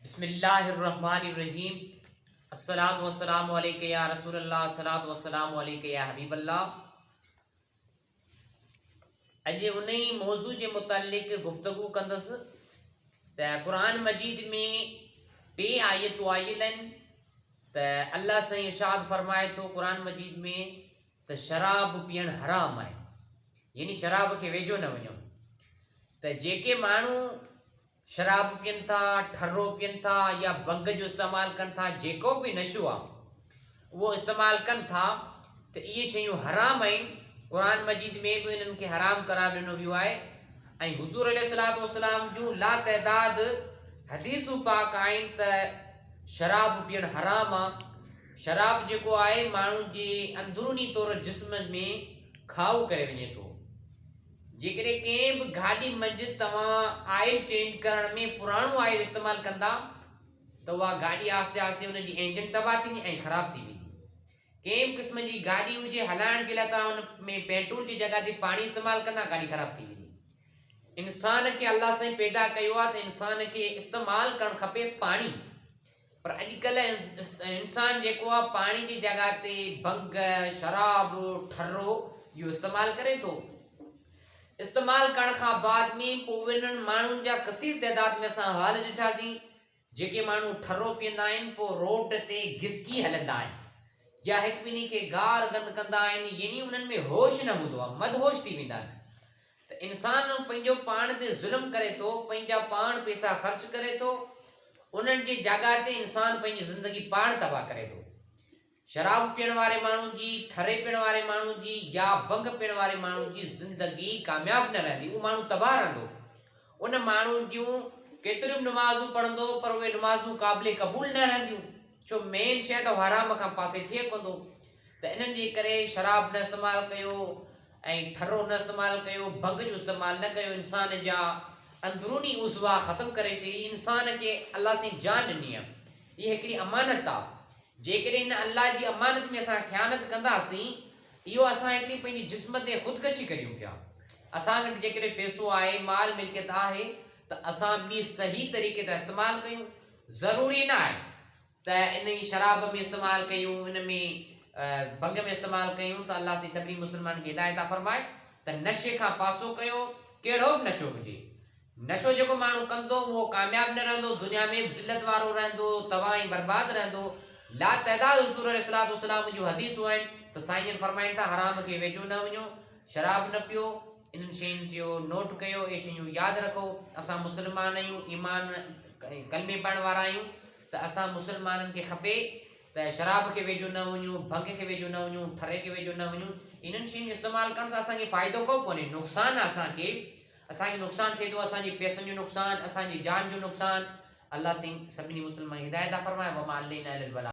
बिस्मिल्लाहिर्रहमानिर्रहीम। अस्सलातु वस्सलामु अलैका या रसूलल्लाह, अस्सलातु वस्सलामु अलैका या हबीबल्लाह। अॼु उन ई मौज़ू जे मुतालिक़ गुफ़्तगू कंदुसि त क़ुरान मजीद में टे आयतूं आयल आहिनि त अल्लाह साईं इरशाद फ़रमाए थो क़ुरान मजीद में त शराब पीअणु हराम आहे, यानी शराब खे वेझो न वञो। त जेके माण्हू शराब पीअनि था, ठर्रो पीअनि था या भंग जो इस्तेमालु कनि था, जेको बि नशो आहे उहो इस्तेमालु कनि था त इहे शयूं हराम आहिनि। क़ुरान मजीद में बि इन्हनि खे हराम करार ॾिनो वियो आहे ऐं हुज़ूर अलैहिस्सलातु वस्सलाम जूं लातइदाद हदीसूं पाक आहिनि त शराब पीअणु हराम आहे। शराब जेको आहे माण्हू जे अंदरूनी तौरु जिस्म में खाऊ करे वञे थो। जेकॾहिं कंहिं बि गाॾी मंझि तव्हां ऑइल चेंज करण में पुराणो ऑइल इस्तेमालु कंदा त उहा गाॾी आहिस्ते आहिस्ते हुनजी इंजन तबाह थींदी ऐं ख़राबु थी वेंदी। कंहिं बि क़िस्म जी गाॾी हुजे हलाइण जे लाइ तव्हां हुन में पेट्रोल जी जॻह ते पाणी इस्तेमालु कंदा, गाॾी ख़राबु थी वेंदी। इंसान खे अल्लाह साईं पैदा कयो आहे त इंसान खे इस्तेमालु करणु खपे पाणी, पर अॼुकल्ह इंसान जेको आहे पाणी जी जॻह ते भंग, शराब, ठर्रो इहो इस्तेमालु करे थो। इस्तेमालु करण खां बाद में पोइ उन्हनि माण्हुनि जा कसीर तइदाद में असां हाल ॾिठासीं जेके माण्हू ठर्रो पीअंदा आहिनि पोइ रोड ते घिसकी हलंदा आहिनि या हिकु ॿिन्ही खे गार गंद कंदा आहिनि, यानी उन्हनि में होश न हूंदो आहे, मदहोश थी वेंदा आहिनि। त इंसानु पंहिंजो पाण ते ज़ुल्म करे थो, पंहिंजा पाण पैसा ख़र्च करे थो, उन्हनि जी जॻह ते इंसानु पंहिंजी ज़िंदगी पाण तबाह करे थो। शराब पीअण वारे माण्हू जी, ठरे पीअण वारे माण्हू जी या भंग पीअण वारे माण्हू जी ज़िंदगी कामयाबु न रहंदी, उहो माण्हू तबाह रहंदो। उन माण्हू जूं केतिरियूं नमाज़ूं पढ़ंदो पर उहे नमाज़ूं क़ाबिले क़बूल न रहंदियूं, छो मेन शइ त हराम खां पासे थिए कोन थो। त इन्हनि जे करे शराब न इस्तेमालु कयो ऐं ठर्रो न इस्तेमालु कयो, भंग जो इस्तेमालु न कयो। इंसान जा अंदरूनी उज़वा ख़तमु करे थी। इंसान खे अल्लाह साईं जान ॾिनी आहे, हीअ हिकिड़ी अमानत आहे। जेकॾहिं हिन अल्लाह जी अमानत में असां ख़यानत कंदासीं, इहो असां हिकिड़ी पंहिंजी जिस्म ते ख़ुदकशी करियूं पिया। असां वटि जेकॾहिं पैसो आहे, माल मिल्कियत आहे त असां ॿी सही तरीक़े सां इस्तेमालु कयूं। ज़रूरी न आहे त इन ई शराब में इस्तेमालु कयूं, इन में भंग में इस्तेमालु कयूं। त अल्लाह साईं सभिनी मुस्लमान खे हिदायत फ़रमाए त नशे खां पासो कयो, कहिड़ो बि नशो हुजे। नशो जेको माण्हू कंदो उहो कामयाबु न रहंदो, दुनिया में बि ज़िलत वारो रहंदो, तबाह ऐं बर्बादु रहंदो। ला तइदाद हुज़ूर अलैहिस्सलातु वस्सलाम जूं हदीसूं आहिनि त साईं जन फरमाइनि था हराम खे वेझो न वञो, शराब न पियो। इन्हनि शयुनि जो नोट कयो, इहे शयूं यादि रखो। असां मुस्लमान आहियूं, ईमान कलमे पढ़ण वारा आहियूं, त असां मुस्लमाननि खे खपे त शराब खे वेझो न वञूं, भंग खे वेझो न वञूं, ठरे खे वेझो न वञूं। इन्हनि शयुनि जो इस्तेमालु करण सां असांखे फ़ाइदो को कोन्हे, नुक़सानु आहे। असांखे नुक़सानु थिए थो, असांजे पैसनि जो नुक़सानु, असांजी जान जो नुक़सानु। अल्लाह साईं सभिनी मुस्लमान हिदायत फरमाए। वमा अलैना इल्लल बलाग।